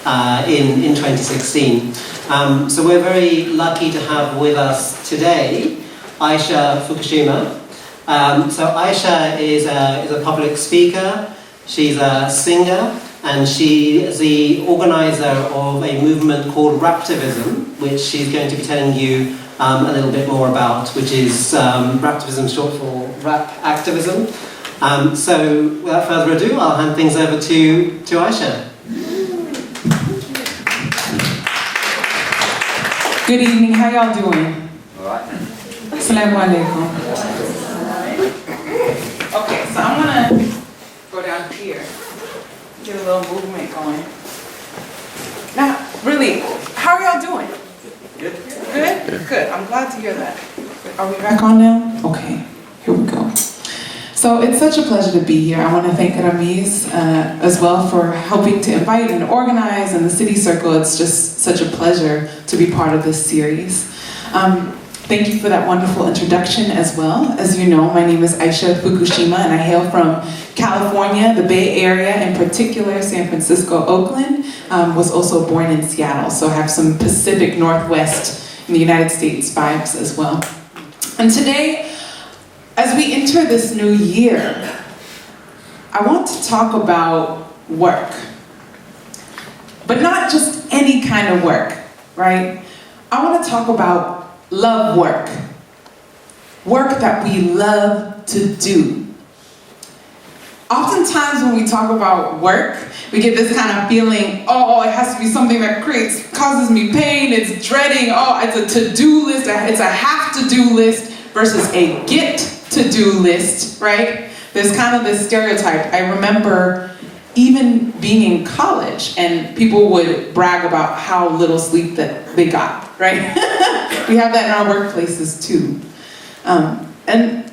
in 2016. So we're very lucky to have with us today Aisha Fukushima. So Aisha is a public speaker, she's a singer, and she is the organizer of a movement called RAPtivism, which she's going to be telling you a little bit more about, which is RAPtivism, short for rap activism. So without further ado, I'll hand things over to Aisha. Good evening, how y'all doing? Alright. Assalamu alaikum. Okay, so I'm gonna go down here, get a little movement going. Now, really, how are y'all doing? Good. Good? Good, I'm glad to hear that. Are we back on now? Okay, here we go. So it's such a pleasure to be here. I want to thank Ramiz as well for helping to invite and organize, and the City Circle. It's just such a pleasure to be part of this series. Thank you for that wonderful introduction as well. As you know, my name is Aisha Fukushima, and I hail from California, the Bay Area, in particular San Francisco, Oakland. Was also born in Seattle, so I have some Pacific Northwest in the United States vibes as well. And today, as we enter this new year, I want to talk about work. But not just any kind of work, right? I want to talk about love work. Work that we love to do. Oftentimes when we talk about work, we get this kind of feeling, oh, it has to be something that causes me pain, it's dreading, oh, it's a to-do list, it's a have-to-do list versus a get-to-do list, right? There's kind of this stereotype. I remember even being in college and people would brag about how little sleep that they got, right? We have that in our workplaces too. And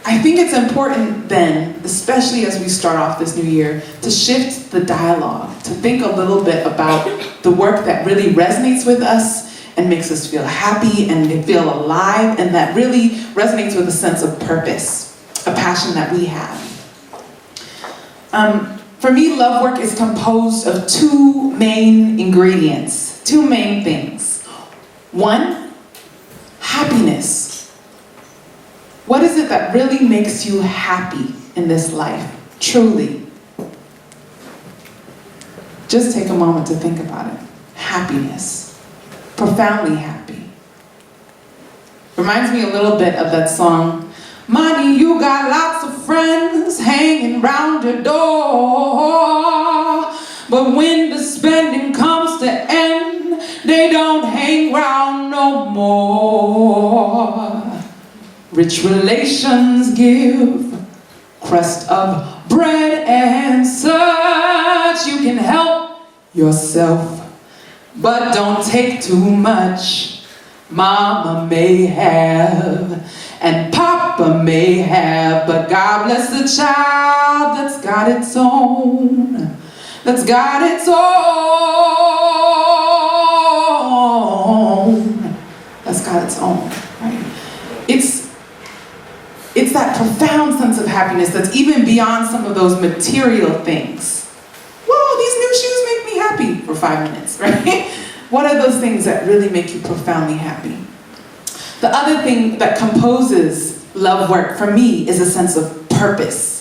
I think it's important then, especially as we start off this new year, to shift the dialogue, to think a little bit about the work that really resonates with us and makes us feel happy and feel alive, and that really resonates with a sense of purpose, a passion that we have. For me, love work is composed of two main ingredients, two main things. One, happiness. What is it that really makes you happy in this life, truly? Just take a moment to think about it. Happiness. Profoundly happy. Reminds me a little bit of that song, money, you got lots of friends hanging round your door, but when the spending comes to end, they don't hang round no more. Rich relations give crust of bread and such. You can help yourself, but don't take too much. Mama may have, and Papa may have, but God bless the child that's got its own, that's got its own, that's got its own, right? It's that profound sense of happiness that's even beyond some of those material things. Whoa, these new shoes make me happy for 5 minutes, right? What are those things that really make you profoundly happy? The other thing that composes love work for me is a sense of purpose.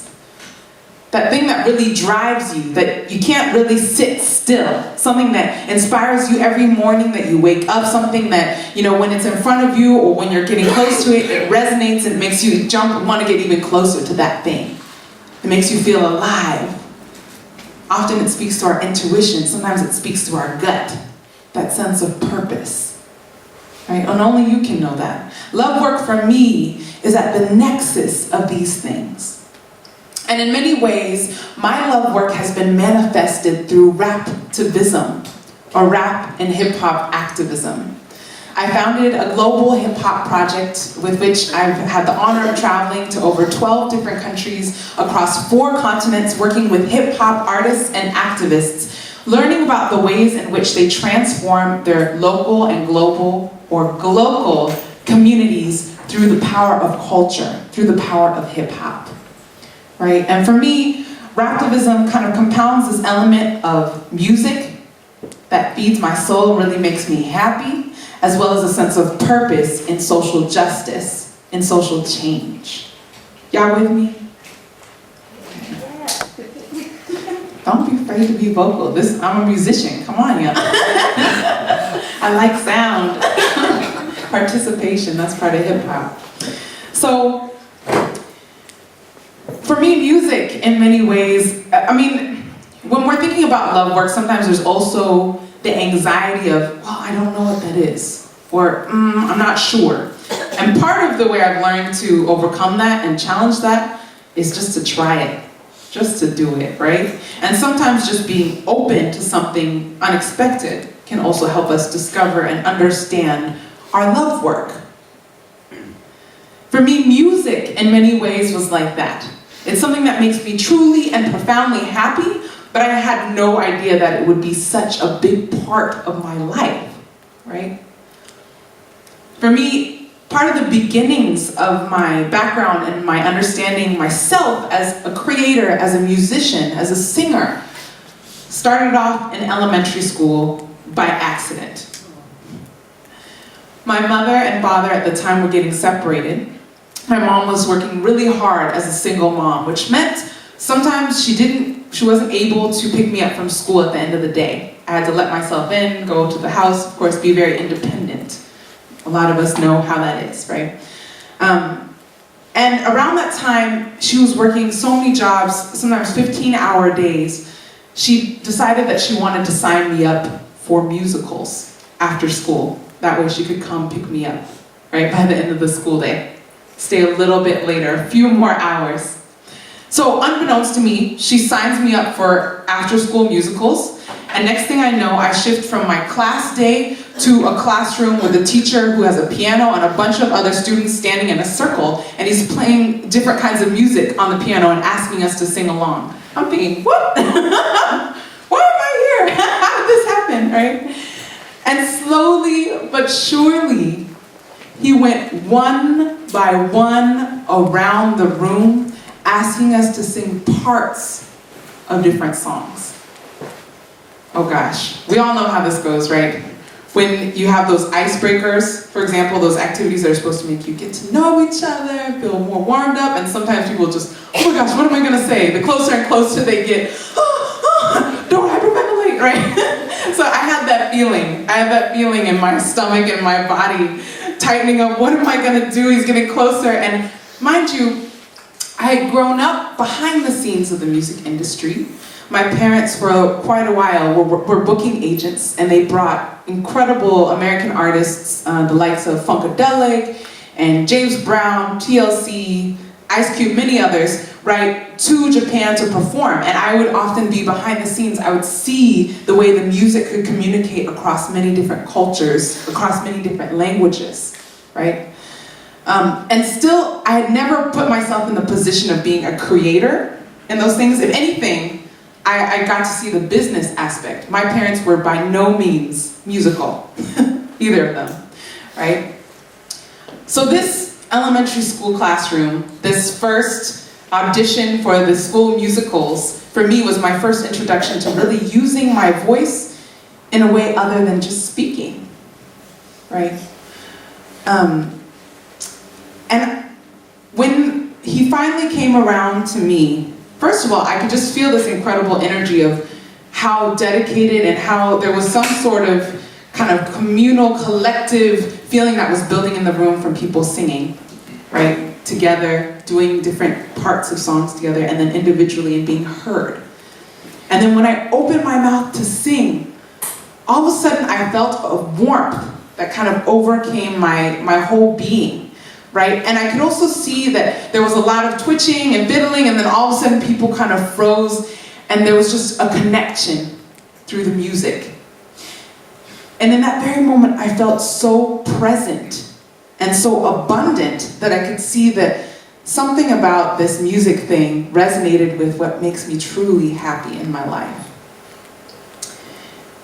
That thing that really drives you, that you can't really sit still. Something that inspires you every morning that you wake up, something that, you know, when it's in front of you or when you're getting close to it, it resonates and makes you jump and want to get even closer to that thing. It makes you feel alive. Often it speaks to our intuition, sometimes it speaks to our gut. That sense of purpose, right? And only you can know that. Love work for me is at the nexus of these things. And in many ways, my love work has been manifested through RAPtivism, or rap and hip-hop activism. I founded a global hip-hop project with which I've had the honor of traveling to over 12 different countries across 4 continents, working with hip-hop artists and activists, learning about the ways in which they transform their local and global or glocal communities through the power of culture, through the power of hip-hop, right? And for me, RAPtivism kind of compounds this element of music, that feeds my soul, really makes me happy, as well as a sense of purpose in social justice, in social change. Y'all with me? Don't be afraid to be vocal. I'm a musician, come on, y'all. I like sound. Participation, that's part of hip hop. So, for me, music in many ways, I mean, when we're thinking about love work, sometimes there's also the anxiety of, well, I don't know what that is, or I'm not sure. And part of the way I've learned to overcome that and challenge that is just to try it, just to do it, right? And sometimes just being open to something unexpected can also help us discover and understand our love work. For me, music in many ways was like that. It's something that makes me truly and profoundly happy, but I had no idea that it would be such a big part of my life, right? For me, part of the beginnings of my background and my understanding myself as a creator, as a musician, as a singer, started off in elementary school by accident. My mother and father at the time were getting separated. My mom was working really hard as a single mom, which meant sometimes she wasn't able to pick me up from school at the end of the day. I had to let myself in, go to the house, of course, be very independent. A lot of us know how that is, right? And around that time, she was working so many jobs, sometimes 15-hour days. She decided that she wanted to sign me up for musicals after school. That way she could come pick me up, right, by the end of the school day. Stay a little bit later, a few more hours. So unbeknownst to me, she signs me up for after-school musicals, and next thing I know, I shift from my class day to a classroom with a teacher who has a piano and a bunch of other students standing in a circle, and he's playing different kinds of music on the piano and asking us to sing along. I'm thinking, what? Why am I here? How did this happen, right? And slowly but surely, he went one by one around the room, asking us to sing parts of different songs. Oh gosh, we all know how this goes, right? When you have those icebreakers, for example, those activities that are supposed to make you get to know each other, feel more warmed up, and sometimes people just, oh my gosh, what am I gonna say? The closer and closer they get, don't hyperventilate, right? So I had that feeling. I had that feeling in my stomach and my body, tightening up, what am I gonna do? He's getting closer, and mind you, I had grown up behind the scenes of the music industry. My parents, for quite a while, were booking agents, and they brought incredible American artists, the likes of Funkadelic and James Brown, TLC, Ice Cube, many others, right, to Japan to perform. And I would often be behind the scenes. I would see the way the music could communicate across many different cultures, across many different languages, right? And still, I had never put myself in the position of being a creator in those things. If anything, I got to see the business aspect. My parents were by no means musical, either of them, right? So this elementary school classroom, this first audition for the school musicals, for me was my first introduction to really using my voice in a way other than just speaking, right? And when he finally came around to me, first of all, I could just feel this incredible energy of how dedicated and how there was some sort of kind of communal, collective feeling that was building in the room from people singing, right? Together, doing different parts of songs together, and then individually and being heard. And then when I opened my mouth to sing, all of a sudden I felt a warmth that kind of overcame my whole being. Right? And I could also see that there was a lot of twitching and fiddling, and then all of a sudden people kind of froze, and there was just a connection through the music. And in that very moment, I felt so present and so abundant that I could see that something about this music thing resonated with what makes me truly happy in my life.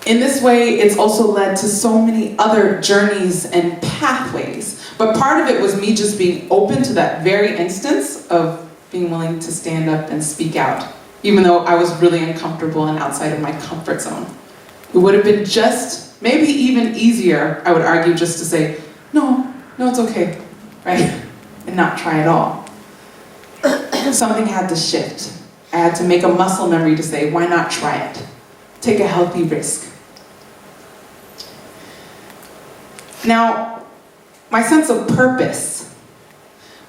In this way, it's also led to so many other journeys and pathways. But part of it was me just being open to that very instance of being willing to stand up and speak out, even though I was really uncomfortable and outside of my comfort zone, It would have been just, maybe even easier, I would argue, just to say, no, it's okay, right? And not try at all. Something had to shift. I had to make a muscle memory to say, why not try it? Take a healthy risk. Now, my sense of purpose.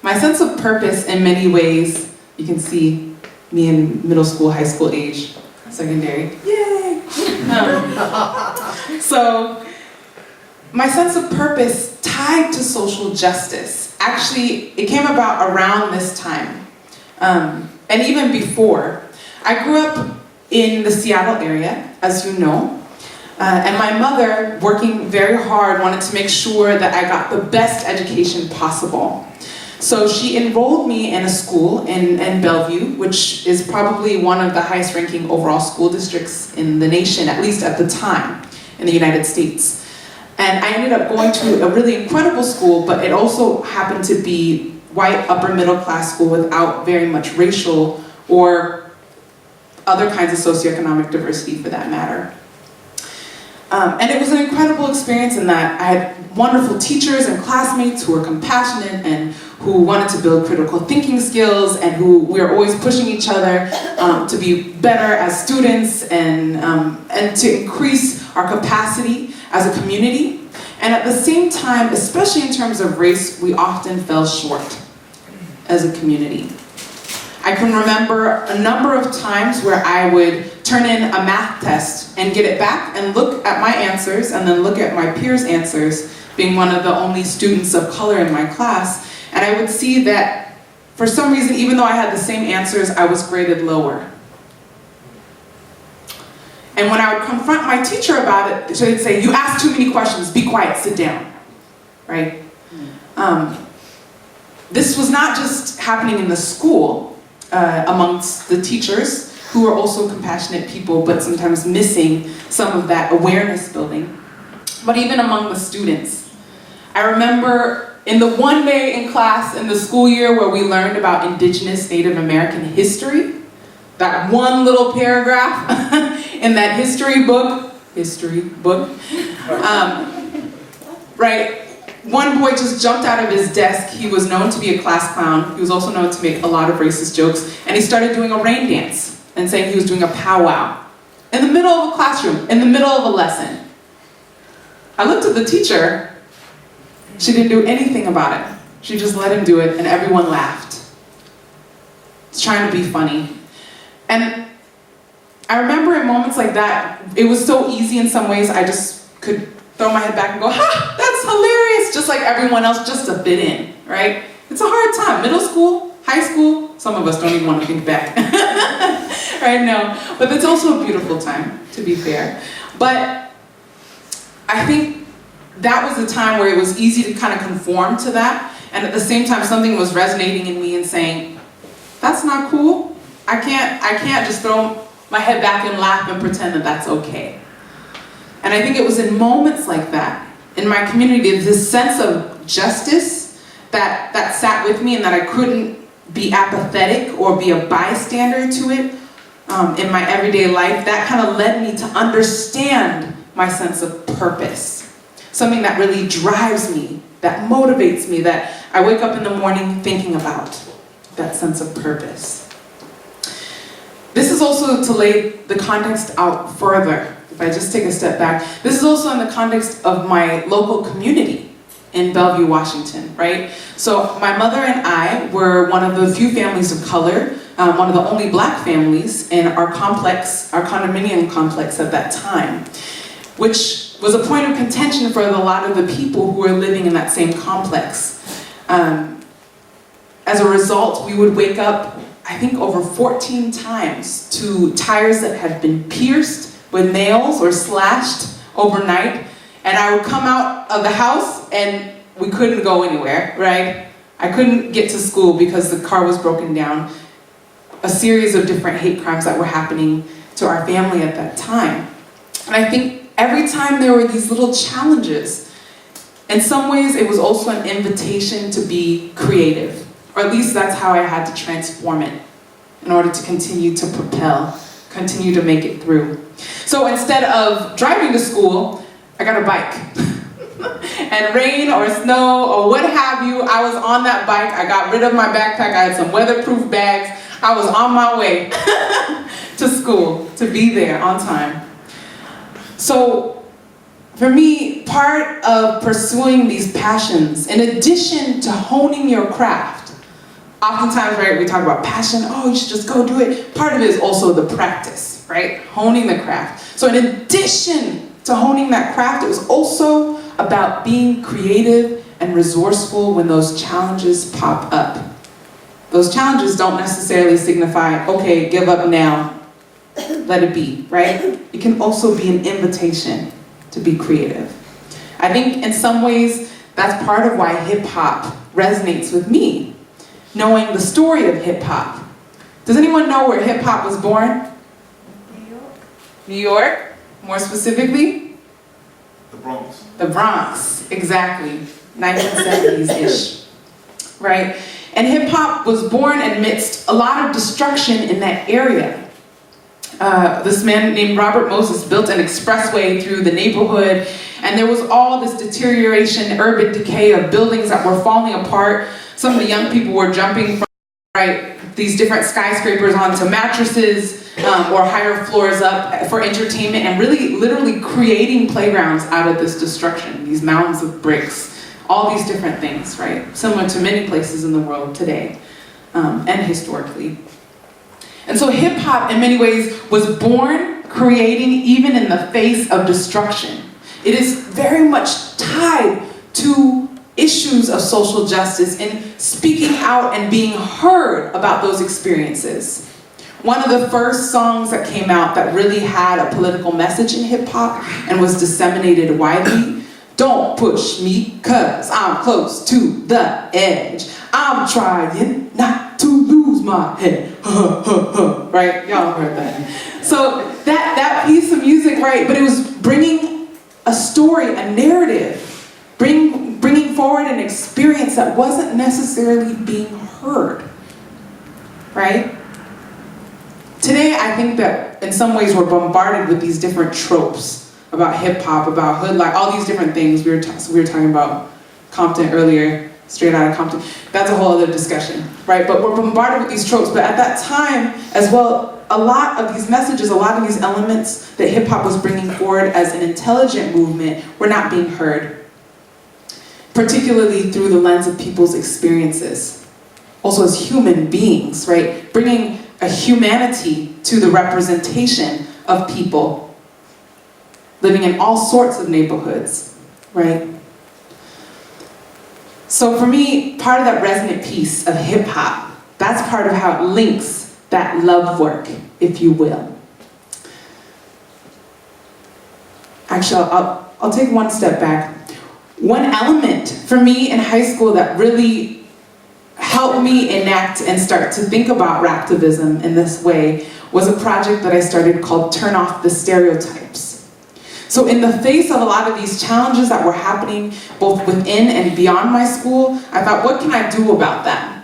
My sense of purpose in many ways, you can see me in middle school, high school age, secondary, yay! So, my sense of purpose tied to social justice. Actually, it came about around this time, and even before. I grew up in the Seattle area, as you know, and my mother, working very hard, wanted to make sure that I got the best education possible. So she enrolled me in a school in Bellevue, which is probably one of the highest ranking overall school districts in the nation, at least at the time, in the United States. And I ended up going to a really incredible school, but it also happened to be white, upper middle class school without very much racial or other kinds of socioeconomic diversity for that matter. And it was an incredible experience in that I had wonderful teachers and classmates who were compassionate and who wanted to build critical thinking skills and who we were always pushing each other to be better as students and to increase our capacity as a community. And at the same time, especially in terms of race, we often fell short as a community. I can remember a number of times where I would turn in a math test and get it back and look at my answers and then look at my peers' answers, being one of the only students of color in my class, and I would see that for some reason, even though I had the same answers, I was graded lower. And when I would confront my teacher about it, she'd say, "You ask too many questions, be quiet, sit down," right? This was not just happening in the school, amongst the teachers, who were also compassionate people, but sometimes missing some of that awareness building, but even among the students. I remember in the one day in class in the school year where we learned about Indigenous Native American history, that one little paragraph in that history book, right? One boy just jumped out of his desk. He was known to be a class clown. He was also known to make a lot of racist jokes. And he started doing a rain dance and saying he was doing a powwow in the middle of a classroom, in the middle of a lesson. I looked at the teacher. She didn't do anything about it. She just let him do it, and everyone laughed. He's trying to be funny. And I remember in moments like that, it was so easy in some ways, I just could throw my head back and go, "Ha, that's hilarious," just like everyone else, just to fit in, right? It's a hard time. Middle school, high school, some of us don't even want to think back. Right? No. But it's also a beautiful time, to be fair. But I think that was the time where it was easy to kind of conform to that, and at the same time something was resonating in me and saying, that's not cool. I can't just throw my head back and laugh and pretend that that's okay. And I think it was in moments like that, in my community, this sense of justice that sat with me and that I couldn't be apathetic or be a bystander to it in my everyday life, that kind of led me to understand my sense of purpose. Something that really drives me, that motivates me, that I wake up in the morning thinking about, that sense of purpose. This is also to lay the context out further. If I just take a step back, this is also in the context of my local community in Bellevue, Washington, right? So my mother and I were one of the few families of color, one of the only black families in our complex, our condominium complex at that time, which was a point of contention for a lot of the people who were living in that same complex. As a result, we would wake up, I think over 14 times, to tires that had been pierced with nails or slashed overnight, and I would come out of the house and we couldn't go anywhere, right? I couldn't get to school because the car was broken down. A series of different hate crimes that were happening to our family at that time. And I think every time there were these little challenges, in some ways it was also an invitation to be creative, or at least that's how I had to transform it in order to continue to propel continue to make it through. So instead of driving to school, I got a bike. And rain or snow or what have you, I was on that bike. I got rid of my backpack. I had some weatherproof bags. I was on my way to school to be there on time. So for me, part of pursuing these passions, in addition to honing your craft, oftentimes, right, we talk about passion, oh, you should just go do it. Part of it is also the practice, right? Honing the craft. So in addition to honing that craft, it was also about being creative and resourceful when those challenges pop up. Those challenges don't necessarily signify, okay, give up now, let it be, right? It can also be an invitation to be creative. I think in some ways, that's part of why hip hop resonates with me, knowing the story of hip hop. Does anyone know where hip hop was born? New York. New York, more specifically? The Bronx. The Bronx, exactly, 1970s-ish, right? And hip hop was born amidst a lot of destruction in that area. This man named Robert Moses built an expressway through the neighborhood, and there was all this deterioration, urban decay of buildings that were falling apart. Some of the young people were jumping from, right, these different skyscrapers onto mattresses or higher floors up for entertainment, and really literally creating playgrounds out of this destruction, these mountains of bricks, all these different things, right? Similar to many places in the world today and historically. And so hip hop in many ways was born creating even in the face of destruction. It is very much tied to issues of social justice and speaking out and being heard about those experiences. One of the first songs that came out that really had a political message in hip hop and was disseminated widely, "Don't push me, 'cause I'm close to the edge. I'm trying not to lose my head." Right? Y'all heard that. So that piece of music, right, but it was bringing a story, a narrative, bringing forward an experience that wasn't necessarily being heard, right? Today, I think that in some ways we're bombarded with these different tropes about hip hop, about hood life, all these different things. We were talking about Compton earlier, straight out of Compton. That's a whole other discussion, right? But we're bombarded with these tropes. But at that time, as well, a lot of these messages, a lot of these elements that hip hop was bringing forward as an intelligent movement were not being heard, particularly through the lens of people's experiences. Also as human beings, right? Bringing a humanity to the representation of people living in all sorts of neighborhoods, right? So for me, part of that resonant piece of hip hop, that's part of how it links that love work, if you will. Actually, I'll take one step back. One element for me in high school that really helped me enact and start to think about RAPtivism in this way was a project that I started called Turn Off the Stereotypes. So in the face of a lot of these challenges that were happening both within and beyond my school, I thought, what can I do about them?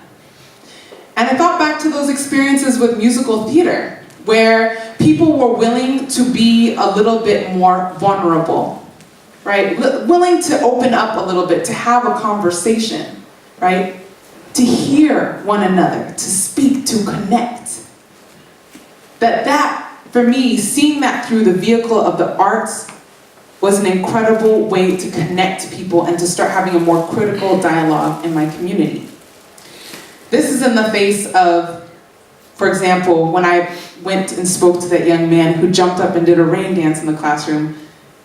And I thought back to those experiences with musical theater, where people were willing to be a little bit more vulnerable, right? Willing to open up a little bit, to have a conversation, right? To hear one another, to speak, to connect. That, for me, seeing that through the vehicle of the arts was an incredible way to connect people and to start having a more critical dialogue in my community. This is in the face of, for example, when I went and spoke to that young man who jumped up and did a rain dance in the classroom.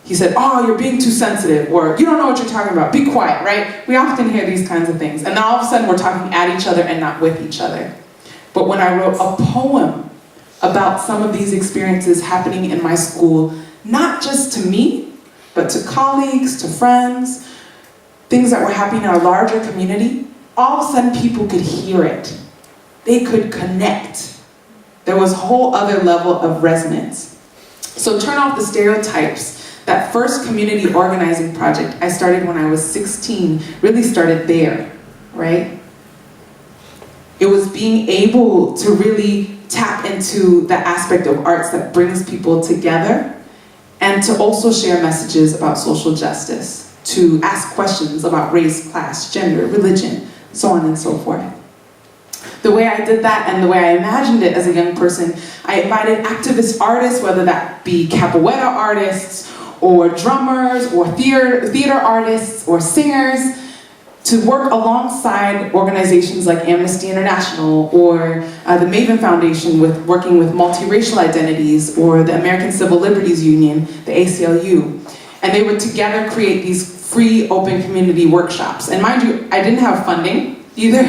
He said, "Oh, you're being too sensitive," or "You don't know what you're talking about, be quiet," right? We often hear these kinds of things. And then all of a sudden we're talking at each other and not with each other. But when I wrote a poem about some of these experiences happening in my school, not just to me, but to colleagues, to friends, things that were happening in our larger community, all of a sudden people could hear it. They could connect. There was a whole other level of resonance. So Turn Off the Stereotypes, that first community organizing project I started when I was 16, really started there, right? It was being able to really tap into the aspect of arts that brings people together, and to also share messages about social justice, to ask questions about race, class, gender, religion, so on and so forth. The way I did that and the way I imagined it as a young person, I invited activist artists, whether that be capoeira artists, or drummers, or theater artists, or singers, to work alongside organizations like Amnesty International, or the Maven Foundation working with multiracial identities, or the American Civil Liberties Union, the ACLU. And they would together create these free open community workshops. And mind you, I didn't have funding either.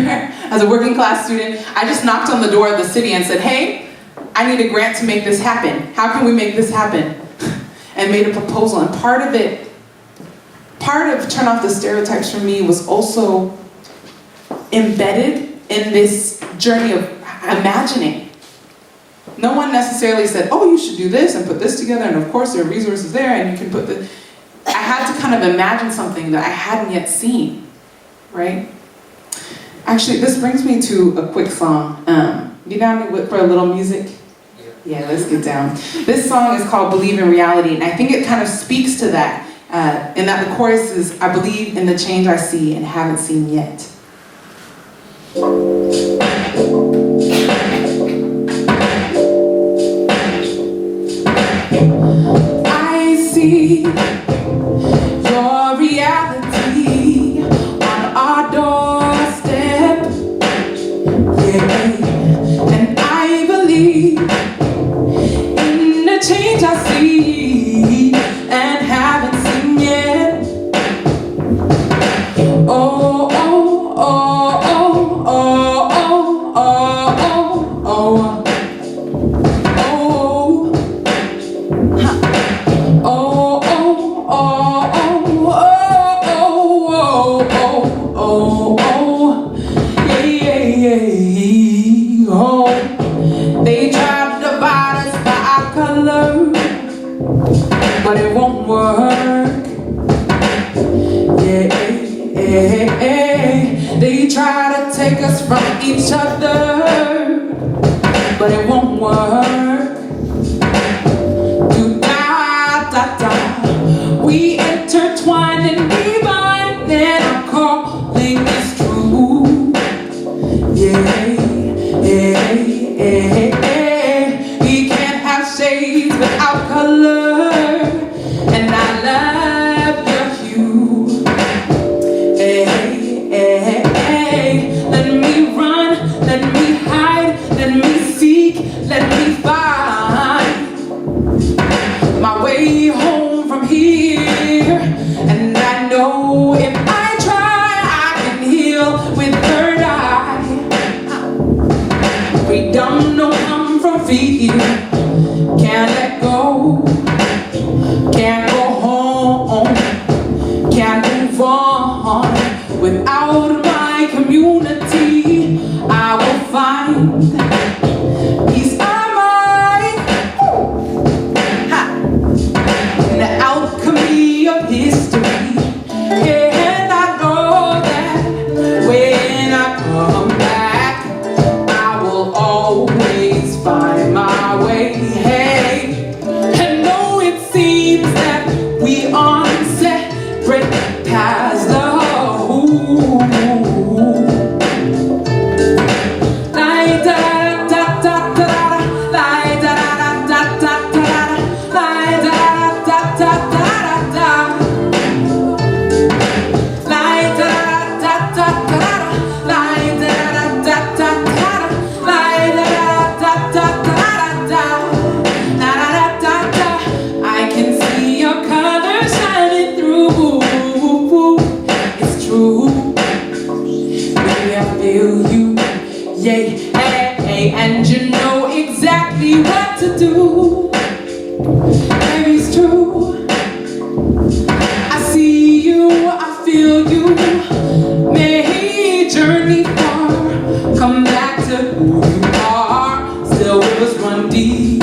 As a working class student, I just knocked on the door of the city and said, hey, I need a grant to make this happen. How can we make this happen? And made a proposal. And part of Turn Off the Stereotypes for me was also embedded in this journey of imagining. No one necessarily said, oh, you should do this and put this together, and of course there are resources there and you can put the... I had to kind of imagine something that I hadn't yet seen, right? Actually, this brings me to a quick song. You down for a little music? Yeah, let's get down. This song is called Believe in Reality, and I think it kind of speaks to that, in that the chorus is, I believe in the change I see and haven't seen yet. I see your reality on our doorstep, yeah, and I believe in the change I see and haven't seen yet. Oh, oh, oh, oh, oh, oh, oh, oh, oh. They try to divide us by our color, but it won't work. They try to take us from each other, but it won't work. We intertwine and divine, and our calling is true. We can't have shades without color, and I love your hue. Let me run, let me hide, let me seek, let me find my way home from here. And I know if I try, I can heal with third eye. Freedom don't come from fear. Can't let go, can't go home, can't move on. Without my community, I will find peace of mind. In the alchemy of history, and I know that when I come back, I will always find my way. Hey, and though it seems that we on separate paths, and you know exactly what to do. Baby, it's true. I see you, I feel you. May journey far, come back to who you are. Still rivers run deep,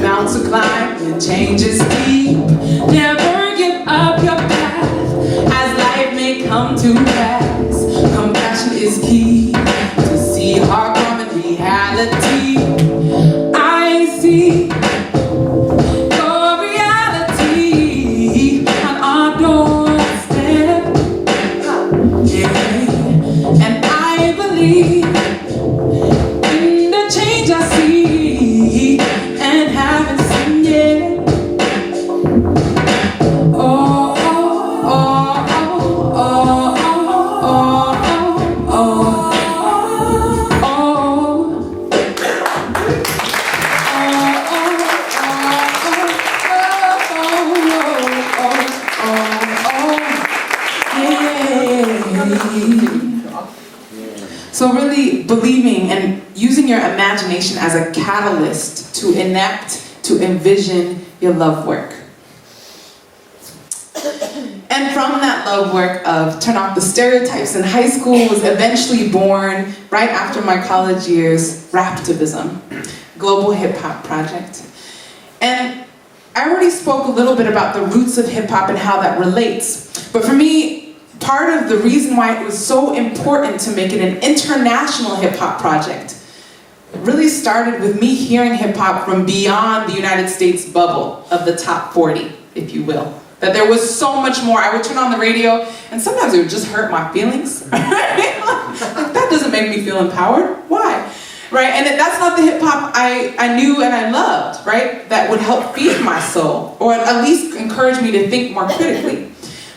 mountains to climb, and change is deep. Never give up your path, as life may come to pass. Compassion is key to see our common reality. believing and using your imagination as a catalyst to enact, to envision your love work. And from that love work of turn off the stereotypes in high school was eventually born, right after my college years, RAPtivism, global hip hop project. And I already spoke a little bit about the roots of hip hop and how that relates. But for me, part of the reason why it was so important to make it an international hip hop project really started with me hearing hip hop from beyond the United States bubble of the top 40, if you will. That there was so much more. I would turn on the radio and sometimes it would just hurt my feelings. Like, that doesn't make me feel empowered. Why? Right? And that's not the hip hop I knew and I loved, right? That would help feed my soul, or at least encourage me to think more critically.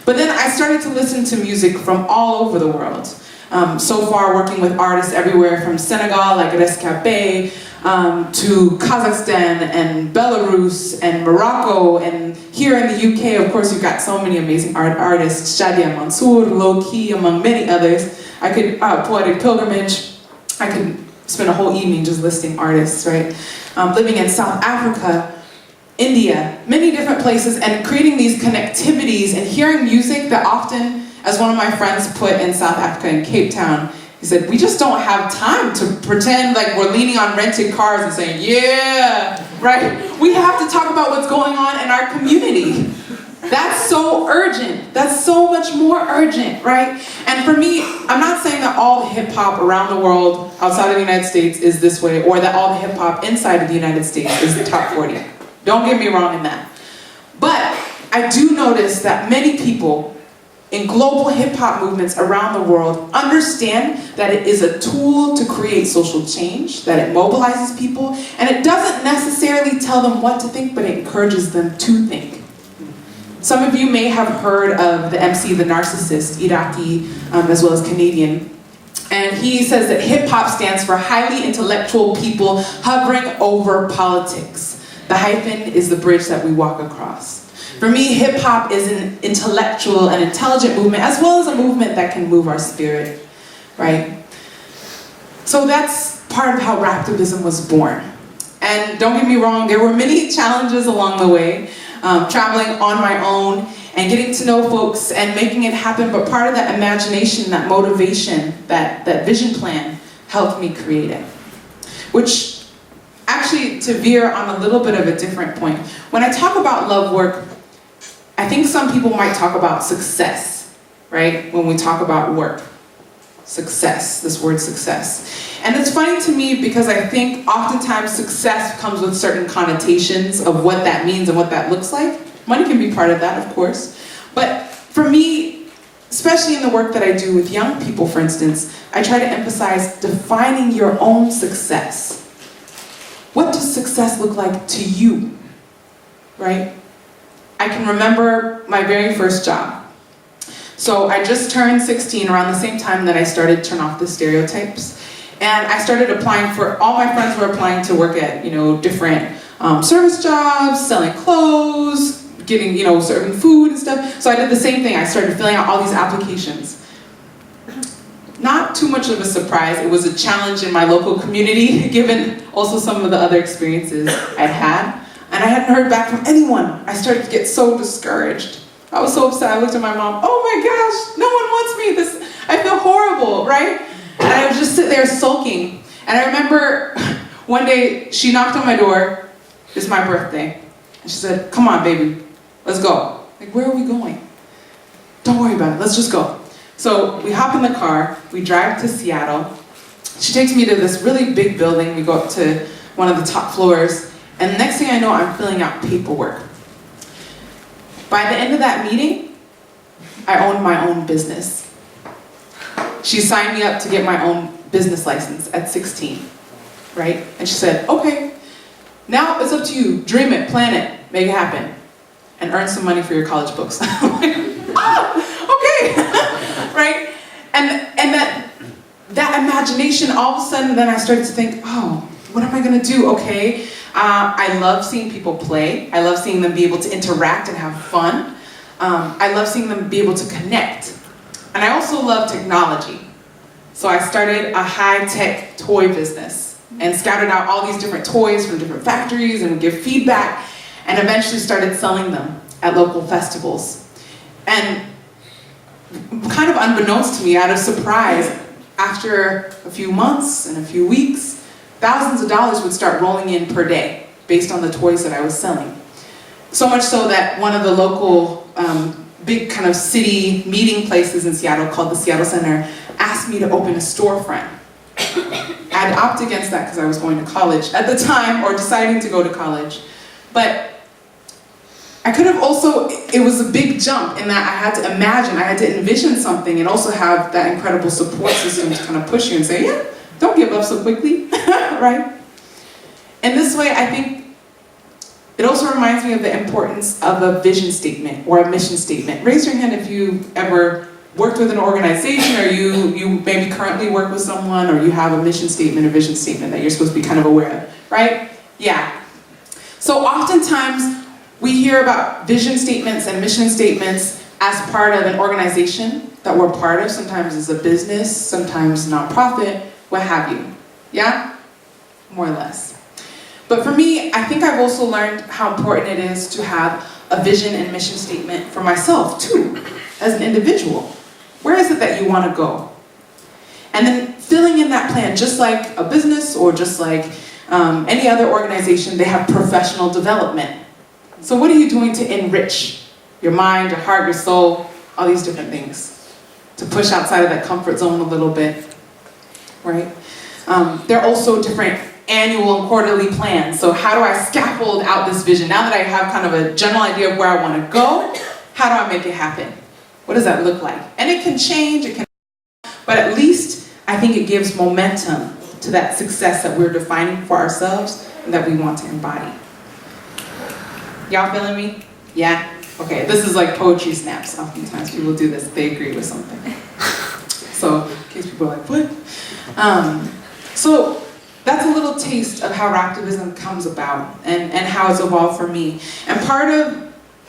But then I started to listen to music from all over the world. So far working with artists everywhere from Senegal, like Rescapé, to Kazakhstan and Belarus and Morocco, and here in the UK, of course, you've got so many amazing artists, Shadia Mansour, Low Key, among many others. I could, Poetic Pilgrimage, I could spend a whole evening just listing artists, right? Living in South Africa, India, many different places, and creating these connectivities and hearing music that often, as one of my friends put in South Africa in Cape Town, he said, we just don't have time to pretend like we're leaning on rented cars and saying, yeah, right? We have to talk about what's going on in our community. That's so urgent. That's so much more urgent, right? And for me, I'm not saying that all hip hop around the world outside of the United States is this way, or that all the hip hop inside of the United States is the top 40. Don't get me wrong in that. But I do notice that many people in global hip-hop movements around the world understand that it is a tool to create social change, that it mobilizes people, and it doesn't necessarily tell them what to think, but it encourages them to think. Some of you may have heard of the MC The Narcissist, Iraqi as well as Canadian. And he says that hip-hop stands for highly intellectual people hovering over politics. The hyphen is the bridge that we walk across. For me, hip-hop is an intellectual and intelligent movement, as well as a movement that can move our spirit, right? So that's part of how RAPtivism was born. And don't get me wrong, there were many challenges along the way, traveling on my own and getting to know folks and making it happen, but part of that imagination, that motivation, that vision plan helped me create it. Which, actually, to veer on a little bit of a different point, when I talk about love work, I think some people might talk about success, right? When we talk about work. Success, this word success. And it's funny to me because I think oftentimes success comes with certain connotations of what that means and what that looks like. Money can be part of that, of course. But for me, especially in the work that I do with young people, for instance, I try to emphasize defining your own success. What does success look like to you, right? I can remember my very first job. So I just turned 16 around the same time that I started Turn Off the Stereotypes. And I started applying for, all my friends were applying to work at, different service jobs, selling clothes, getting, serving food and stuff. So I did the same thing. I started filling out all these applications. Not too much of a surprise. It was a challenge in my local community, given also some of the other experiences I'd had. And I hadn't heard back from anyone. I started to get so discouraged. I was so upset. I looked at my mom, oh my gosh, no one wants me. I feel horrible, right? And I would just sit there sulking. And I remember one day she knocked on my door. It's my birthday. And she said, come on, baby, let's go. Like, where are we going? Don't worry about it, let's just go. So we hop in the car, we drive to Seattle. She takes me to this really big building. We go up to one of the top floors. And the next thing I know, I'm filling out paperwork. By the end of that meeting, I owned my own business. She signed me up to get my own business license at 16, right? And she said, okay, now it's up to you. Dream it, plan it, make it happen, and earn some money for your college books. I'm like, okay, right? And that imagination, all of a sudden, then I started to think, oh, what am I gonna do? Okay, I love seeing people play. I love seeing them be able to interact and have fun. I love seeing them be able to connect. And I also love technology. So I started a high-tech toy business and scouted out all these different toys from different factories and would give feedback, and eventually started selling them at local festivals. And kind of unbeknownst to me, out of surprise, after a few months and a few weeks, thousands of dollars would start rolling in per day based on the toys that I was selling. So much so that one of the local big kind of city meeting places in Seattle called the Seattle Center asked me to open a storefront. I'd opt against that because I was going to college at the time, or deciding to go to college. But I could have also, it was a big jump in that I had to imagine, I had to envision something and also have that incredible support system to kind of push you and say, yeah, don't give up so quickly, right? And this way, I think, it also reminds me of the importance of a vision statement or a mission statement. Raise your hand if you've ever worked with an organization, or you maybe currently work with someone, or you have a mission statement or vision statement that you're supposed to be kind of aware of, right? Yeah. So oftentimes, we hear about vision statements and mission statements as part of an organization that we're part of. Sometimes it's a business, sometimes nonprofit, what have you. Yeah? More or less. But for me, I think I've also learned how important it is to have a vision and mission statement for myself too, as an individual. Where is it that you want to go? And then filling in that plan, just like a business or just like any other organization, they have professional development. So what are you doing to enrich your mind, your heart, your soul, all these different things? To push outside of that comfort zone a little bit, right? There are also different annual and quarterly plans. So how do I scaffold out this vision? Now that I have kind of a general idea of where I want to go, how do I make it happen? What does that look like? And it can change, but at least I think it gives momentum to that success that we're defining for ourselves and that we want to embody. Y'all feeling me? Yeah? Okay, this is like poetry snaps. Oftentimes people do this, they agree with something. So, in case people are like, what? So, that's a little taste of how RAPtivism comes about and how it's evolved for me. And part of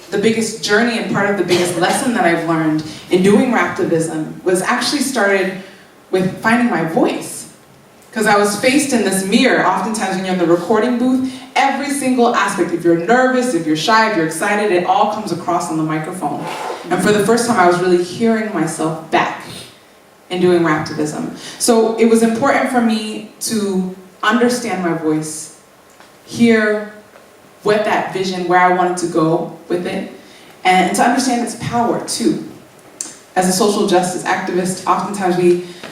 the biggest journey and part of the biggest lesson that I've learned in doing RAPtivism was actually started with finding my voice. Because I was faced in this mirror, oftentimes when you're in the recording booth, every single aspect, if you're nervous, if you're shy, if you're excited, it all comes across on the microphone. And for the first time, I was really hearing myself back in doing RAPtivism. So it was important for me to understand my voice, hear what that vision, where I wanted to go with it, and to understand its power too. As a social justice activist, oftentimes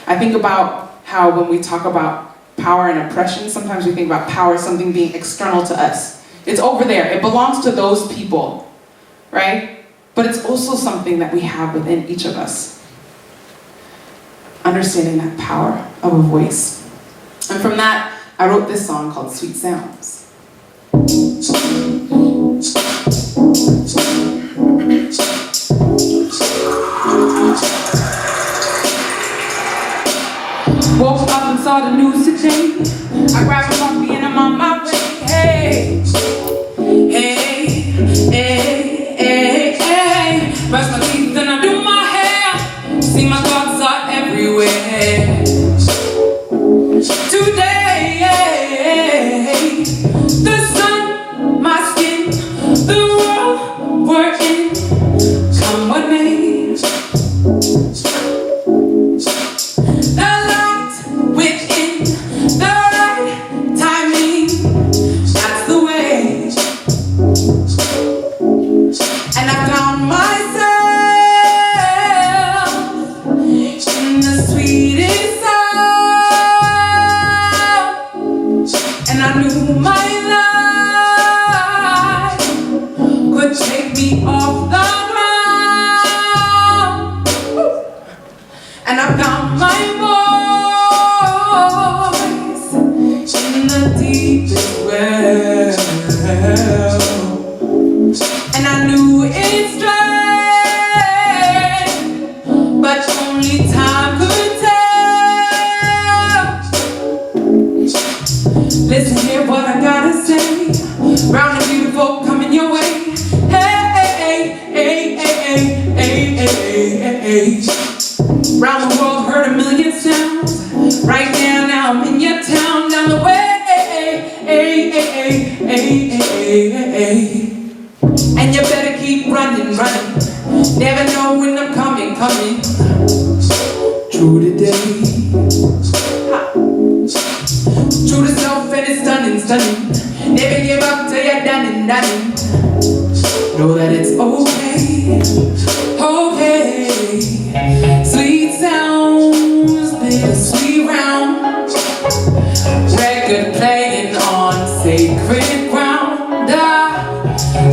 I think about how when we talk about power and oppression, sometimes we think about power as something being external to us. It's over there, it belongs to those people, right? But it's also something that we have within each of us. Understanding that power of a voice. And from that, I wrote this song called Sweet Sounds. Woke up and saw the news today. I grabbed a coffee and I'm on my way. Hey, hey, hey, hey, hey. Brush my teeth and I do my hair. See, my thoughts are everywhere. Today, the sun, my skin, the world we're in. Come what may. And I found my voice in the deepest well. And I knew it's strength, but only time could tell. Listen here what I gotta say. Round and beautiful coming your way. Hey, hey, hey, hey, hey, hey, hey, hey. Round the world, heard a million sounds. way. And you better keep running, running. Never know when I'm coming, coming. True today. True to self and it's stunning, stunning. Never give up till you're done and done. Know that it's okay, okay. Sweet sounds, bittersweet round. Record playing on sacred ground.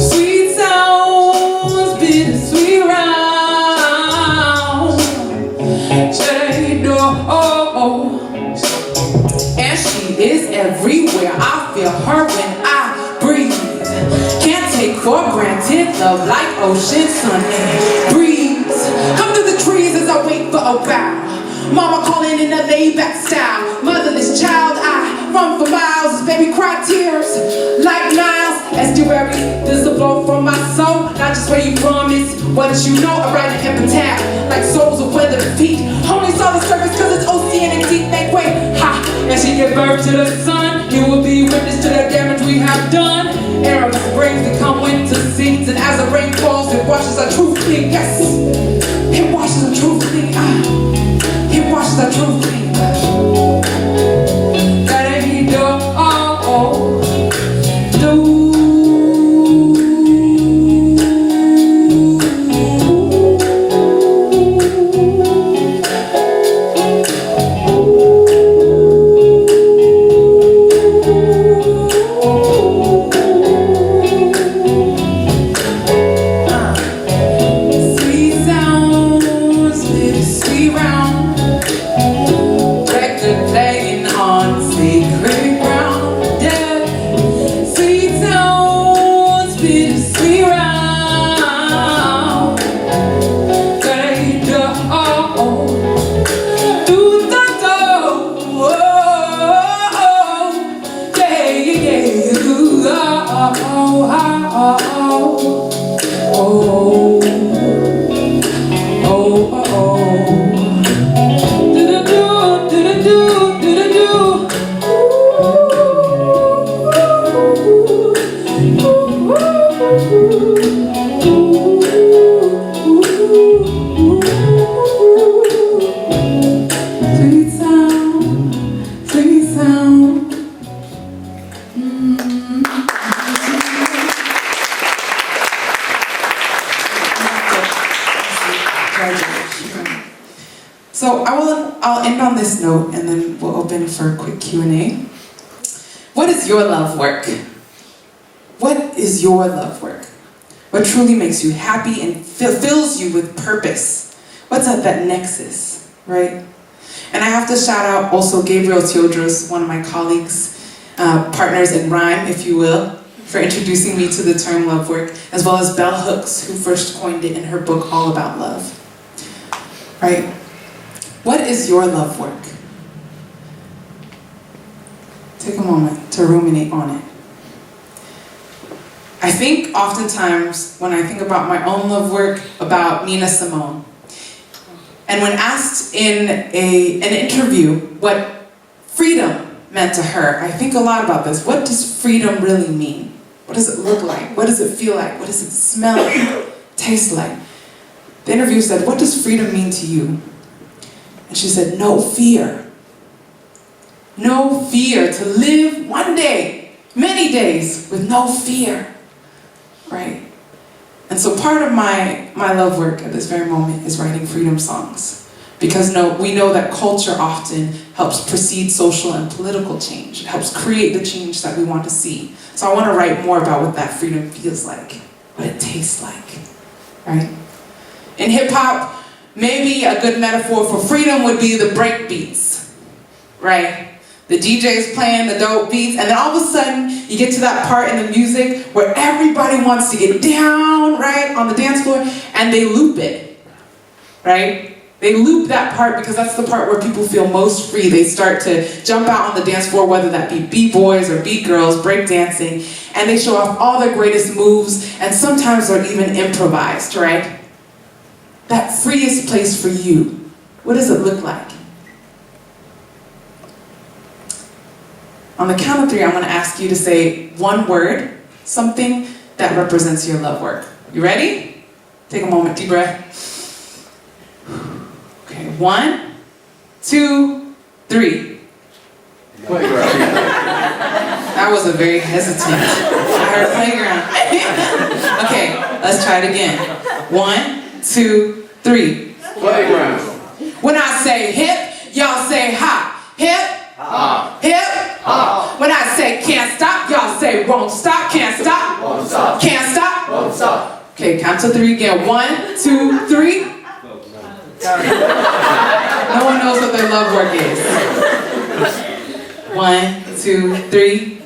Sweet sounds, bittersweet round. Shade, oh. And she is everywhere. I feel her when I breathe. Can't take for granted love like ocean sun and breeze. Come through the trees as I wait for a bow. Mama calling in a laid-back style. Motherless child, I run for miles as baby cry tears like Niles. Estuary, this a blow from my soul. Not just where you from, it's what you know. I write an epitaph like souls of weathered feet. Only saw the surface cause it's oceanic deep. Make way, ha! As she give birth to the sun, you will be witness to the damage we have done. Air of the springs become winter seeds, and as the rain falls, it washes our truth clean. Yes, it washes our truth clean. It washes our truth clean. Gotta be do. So I'll end on this note and then we'll open for a quick Q&A. What is your love work? What is your love work? What truly makes you happy and fills you with purpose? What's at that nexus, right? And I have to shout out also Gabriel Teodros, one of my colleagues, partners in rhyme, if you will, for introducing me to the term love work, as well as Bell Hooks, who first coined it in her book, All About Love. Right? What is your love work? Take a moment to ruminate on it. I think oftentimes when I think about my own love work, about Nina Simone, and when asked in an interview what freedom meant to her, I think a lot about this. What does freedom really mean? What does it look like? What does it feel like? What does it smell like? Taste like? The interviewer said, what does freedom mean to you? And she said, no fear. No fear. To live one day, many days, with no fear. Right? And so part of my love work at this very moment is writing freedom songs. Because we know that culture often helps precede social and political change. It helps create the change that we want to see. So I want to write more about what that freedom feels like, what it tastes like. Right? In hip-hop, maybe a good metaphor for freedom would be the break beats, right? The DJ's playing the dope beats, and then all of a sudden, you get to that part in the music where everybody wants to get down, right, on the dance floor, and they loop it, right? They loop that part because that's the part where people feel most free. They start to jump out on the dance floor, whether that be B-boys or B-girls, break dancing, and they show off all their greatest moves, and sometimes they're even improvised, right? That freest place for you, what does it look like? On the count of 3, I'm going to ask you to say one word Something that represents your love work. You ready? Take a moment, deep breath. Okay, 1, 2, 3. That was a very hesitant. I heard playground. Okay, let's try it again. 1, 2, 3. Playground. When I say hip, y'all say hop. Hip, Hop. hip, hop. When I say can't stop, y'all say won't stop. Can't stop, Won't stop. can't stop. Won't stop. Okay, count to 3 again. 1, 2, 3. No one knows what their love work is. 1, 2, 3.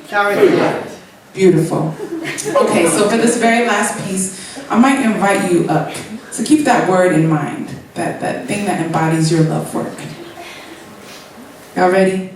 Beautiful. Okay, so for this very last piece, I might invite you up. So keep that word in mind, that thing that embodies your love work. Y'all ready?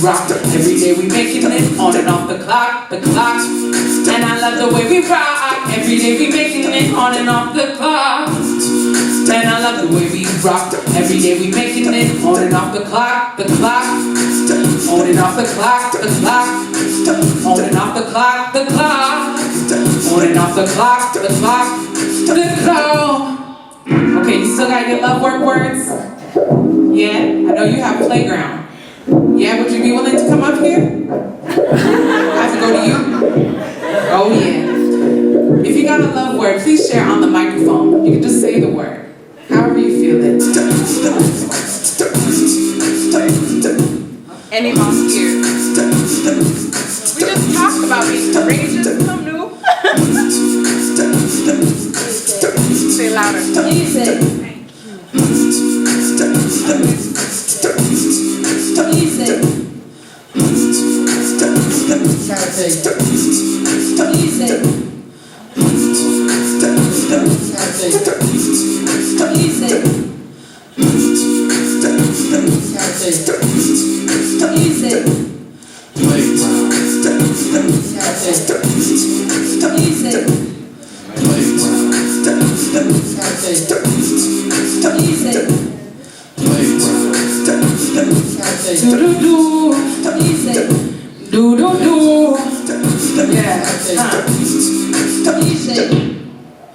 Rock. Every day we making it on and off the clock. And I love the way we rock. Every day we making it on and off the clock. And I love the way we rock. Every day we making it on and off the clock. On and off the clock. On and off the clock. On and off the clock. Okay, you still got your love work words? Yeah, I know you have playground. Yeah, would you be willing to come up here? I have to go to you? Oh yeah. If you got a love word, please share on the microphone. You can just say the word, however you feel it. Any volunteers? We just talked about being courageous. Some new. Say louder. Music. Music.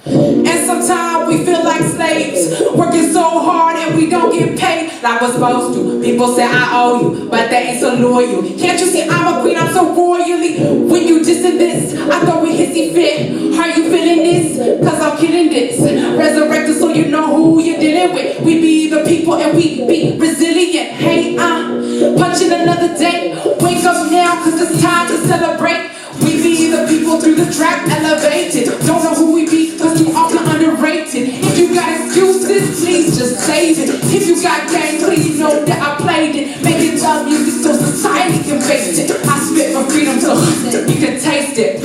And sometimes we feel like slaves, working so hard and we don't get paid like we're supposed to. People say I owe you, but they ain't so loyal. Can't you see I'm a queen, I'm so royally. When you dissing this, I throw a hissy fit. Are you feeling this? Cause I'm killing this. Resurrected so you know who you're dealing with. We be the people and we be resilient. Hey, punching another day. Wake up now cause it's time to celebrate. We be the people through the track elevated. Don't know who we be cause you often underrated. If you got excuses, please just save it. If you got game, please know that I played it. Making love music so society can face it. I spit for freedom so you can taste it.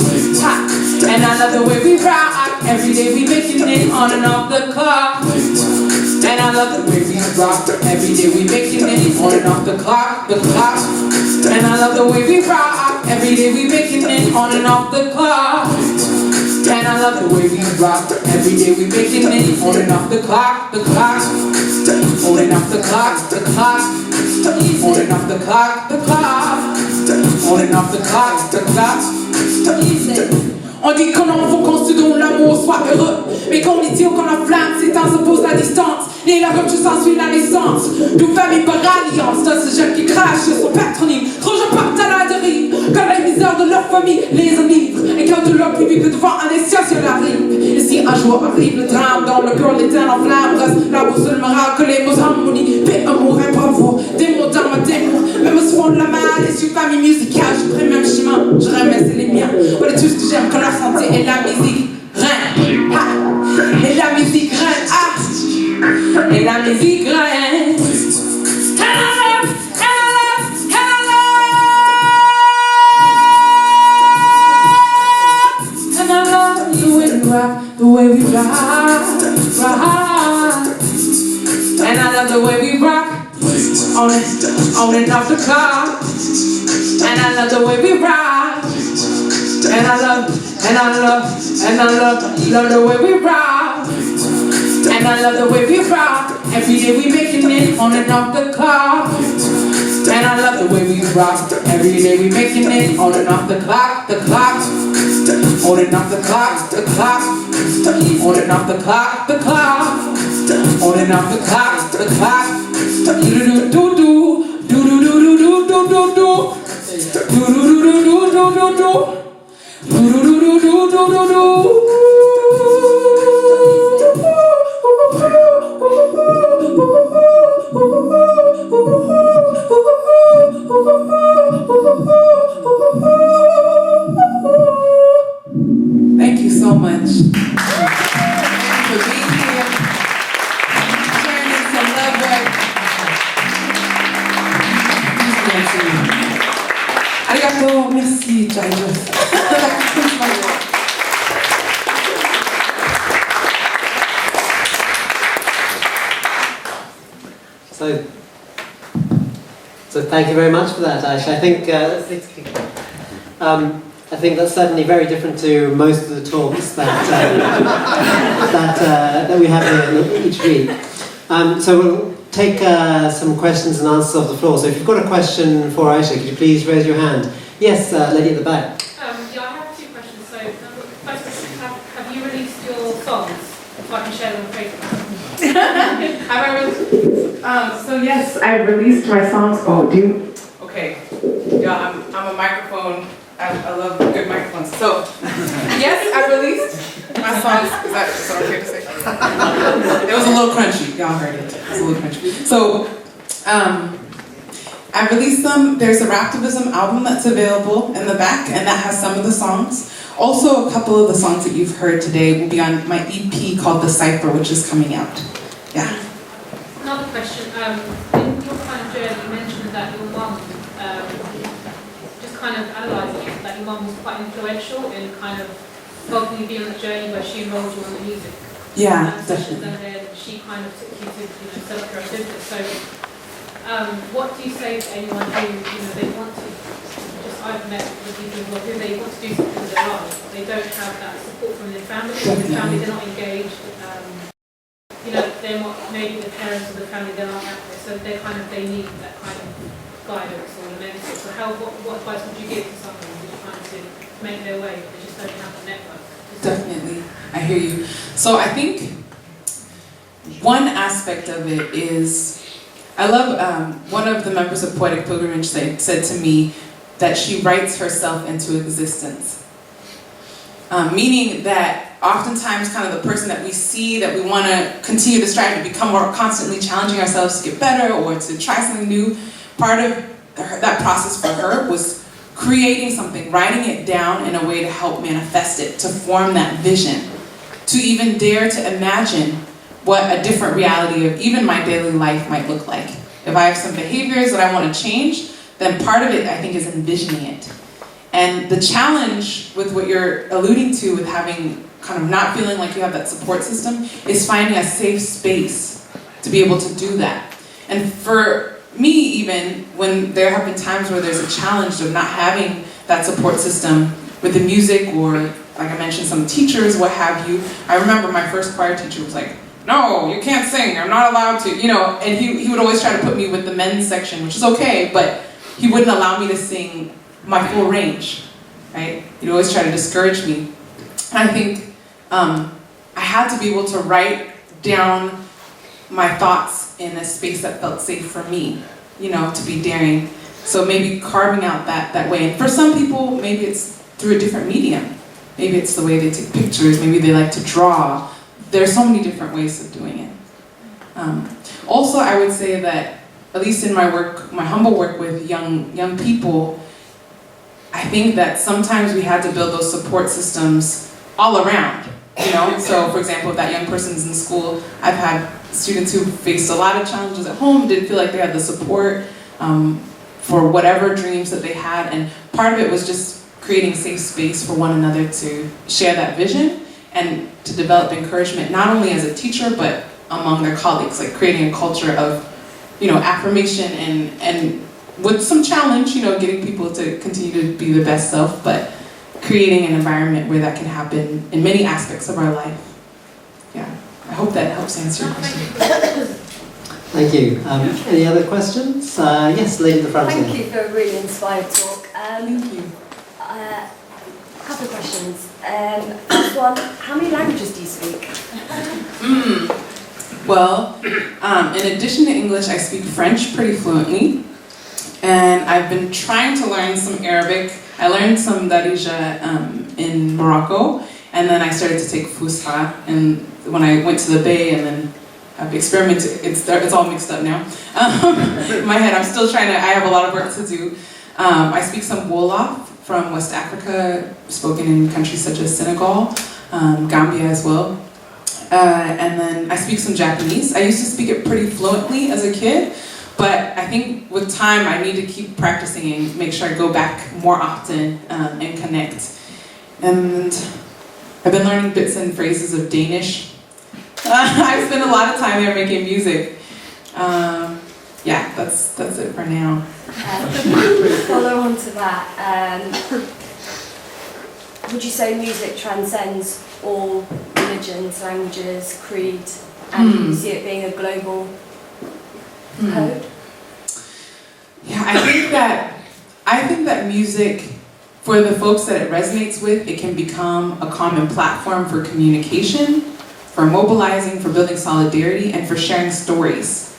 And I love the way we rock. Every day we making it on and off the clock. And I love the way we rock. Every day we making it on and off the clock. And I love the way we rock. Every day we making it on and off the clock. And I love the way we rock. Every day we making it on and off the clock. On and off the clock. On and off the clock. On and off the clock. On dit qu'on en faut qu'on se donne l'amour, soit heureux. Mais qu'on y tire quand la flamme s'éteint, se pose la distance. Ni la rupture s'ensuit la naissance. D'où famille par alliance, de ce jeune qui crache sur son patronyme. Trop je partent à la dérive, quand la misère de leur famille les enivre. Et quand de leur plus vite que devant un essentiel arrive. Et si un jour arrive le drame, dans le cœur l'éternel en flamme, reste la boussole morale que les mots harmonie. Paix, amour et bravoure, des mots d'armes, des mots, même se font de la mal, et sur famille musicale, je ferai même chemin, je remets c'est les miens. Voilà tout ce que j'aime quand la santé et la musique règne. Ah. Et la musique règne. Ah. Et la musique règne. And I love the way we rock, the way we rock, rock. And I love the way we rock, on and off the clock. And I love the way we rock. And I love the way we rock. And I love the way we rock. Every day we making it on and off the clock. And I love the way we rock. Every day we making it on and off the clock, the clock. On and off the clock, the clock. On and off the clock, the clock. On and off the clock, the clock. Do do do do do do do do do do do do. Do do do do do do do do. Do do do do do do do. Thank you so much for being here, sharing some love work. Arigato, merci, Jairus. So thank you very much for that, Aisha. I think that's certainly very different to most of the talks that that we have here each week. So we'll take some questions and answers off the floor. So if you've got a question for Aisha, could you please raise your hand? Yes, lady at the back. Yeah, I have two questions. So, first, have you released your songs so I can share them on Facebook? Have I released? So yes, I released my songs called Do. Okay, yeah, I'm a microphone. I love good microphones. So yes, I released my songs. Is that okay to say? It was a little crunchy. Y'all heard it. It was a little crunchy. So, I released them. There's a RAPtivism album that's available in the back, and that has some of the songs. Also, a couple of the songs that you've heard today will be on my EP called The Cipher, which is coming out. Yeah. Another question. In your kind of journey, you mentioned that your mum, just kind of analysing it, that your mum was quite influential in kind of helping you be on the journey where she enrolled you on the music. Yeah, Sessions, definitely. and then she kind of took you to celebrate activities. So, what do you say to anyone who they want to? Just I've met with people who they want to do something with their life, they don't have that support from their family. The family, they're not engaged. They're not, maybe the parents or the family, they're not active, so they need that kind of guidance or a mentor. So what advice would you give to someone who's trying to make their way? They just don't have the network. Definitely, I hear you. So I think one aspect of it is, I love, one of the members of Poetic Pilgrimage said to me that she writes herself into existence. Meaning that oftentimes kind of the person that we see that we want to continue to strive to become more constantly challenging ourselves to get better or to try something new, part of that process for her was creating something, writing it down in a way to help manifest it, to form that vision, to even dare to imagine what a different reality of even my daily life might look like. If I have some behaviors that I want to change, then part of it I think is envisioning it. And the challenge with what you're alluding to with having kind of not feeling like you have that support system is finding a safe space to be able to do that. And for me even, when there have been times where there's a challenge of not having that support system with the music or, like I mentioned, some teachers, what have you. I remember my first choir teacher was like, no, you can't sing, I'm not allowed to, and he would always try to put me with the men's section, which is okay, but he wouldn't allow me to sing my full range, right? He'd always try to discourage me. And I think I had to be able to write down my thoughts in a space that felt safe for me, to be daring. So maybe carving out that way. And for some people, maybe it's through a different medium. Maybe it's the way they take pictures, maybe they like to draw. There's so many different ways of doing it. Also, I would say that at least in my work, my humble work with young people, I think that sometimes we had to build those support systems all around, you know? So for example, if that young person's in school, I've had students who faced a lot of challenges at home, didn't feel like they had the support for whatever dreams that they had, and part of it was just creating a safe space for one another to share that vision and to develop encouragement, not only as a teacher, but among their colleagues, like creating a culture of, you know, affirmation and with some challenge, you know, getting people to continue to be the best self, but creating an environment where that can happen in many aspects of our life. Yeah, I hope that helps answer your question. Thank you. Any other questions? Yes, lady in the front. Thank you for a really inspired talk. Thank you. A couple of questions. First one, how many languages do you speak? Well, in addition to English, I speak French pretty fluently. And I've been trying to learn some Arabic. I learned some Darija in Morocco, and then I started to take Fusha. And when I went to the Bay, and then I've experimented, it's all mixed up now. In my head, I'm still trying to, I have a lot of work to do. I speak some Wolof from West Africa, spoken in countries such as Senegal, Gambia as well. And then I speak some Japanese. I used to speak it pretty fluently as a kid, but I think with time I need to keep practicing and make sure I go back more often and connect. And I've been learning bits and phrases of Danish. I've spent a lot of time there making music. Yeah, that's it for now. Follow on to that, would you say music transcends all religions, languages, creed, and you see it being a global code? Yeah, I think that music, for the folks that it resonates with, it can become a common platform for communication, for mobilizing, for building solidarity, and for sharing stories.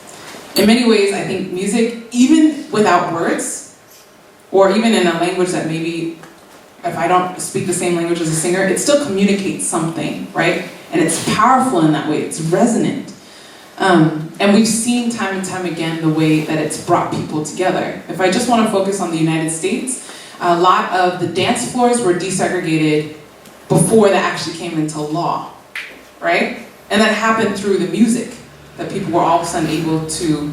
In many ways, I think music, even without words, or even in a language that maybe, if I don't speak the same language as a singer, it still communicates something, right? And it's powerful in that way, it's resonant. And we've seen time and time again the way that it's brought people together. If I just want to focus on the United States, a lot of the dance floors were desegregated before that actually came into law, right? And that happened through the music, that people were all of a sudden able to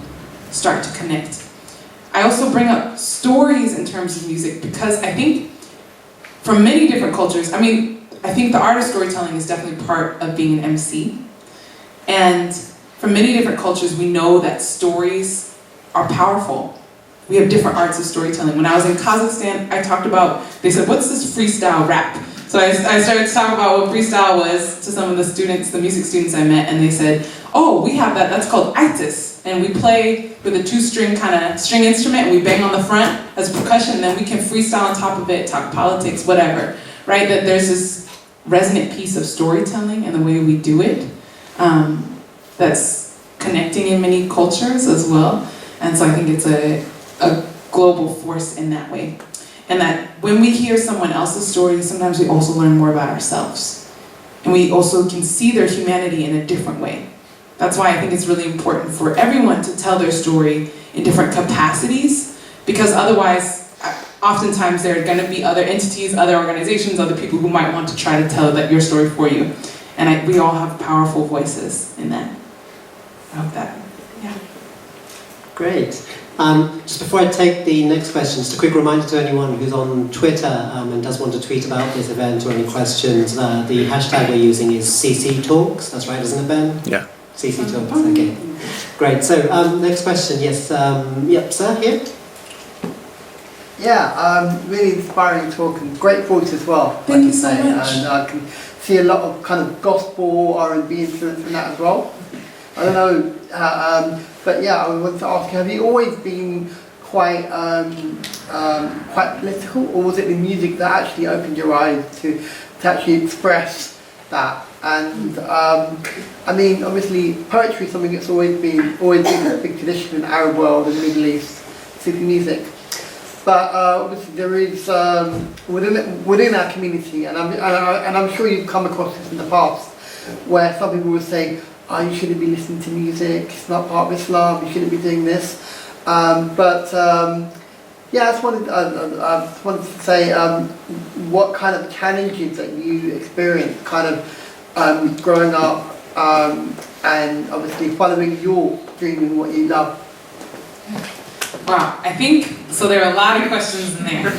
start to connect. I also bring up stories in terms of music because I think from many different cultures, I think the art of storytelling is definitely part of being an MC. And from many different cultures, we know that stories are powerful. We have different arts of storytelling. When I was in Kazakhstan, they said, what's this freestyle rap? So I started to talk about what freestyle was to some of the students, the music students I met, and they said, oh, we have that's called aitis. And we play with a 2-string kind of string instrument, and we bang on the front as percussion, and then we can freestyle on top of it, talk politics, whatever, right? That there's this resonant piece of storytelling and the way we do it that's connecting in many cultures as well. And so I think it's a global force in that way. And that when we hear someone else's story, sometimes we also learn more about ourselves. And we also can see their humanity in a different way. That's why I think it's really important for everyone to tell their story in different capacities, because otherwise, oftentimes there are going to be other entities, other organizations, other people who might want to try to tell your story for you. And we all have powerful voices in that. I hope that, yeah. Great. Just before I take the next question, just a quick reminder to anyone who's on Twitter and does want to tweet about this event or any questions, the hashtag we're using is CCtalks. That's right, isn't it, Ben? Yeah. CCtalks, okay. Great, so next question, yes. Yep, sir, here. Yeah, really inspiring talk and great voice as well. Thank you so much. And I can see a lot of kind of gospel, R&B influence in that as well. I don't know, but yeah, I wanted to ask you, have you always been quite political, or was it the music that actually opened your eyes to actually express that? And obviously poetry is something that's always been a big tradition in the Arab world and Middle East, Sufi music. But obviously there is within our community, and I'm sure you've come across this in the past, where some people would say, oh, you shouldn't be listening to music, it's not part of Islam, you shouldn't be doing this. Yeah, I just wanted to say what kind of challenges that you experienced kind of growing up and obviously following your dream and what you love. Wow, I think, so there are a lot of questions in there.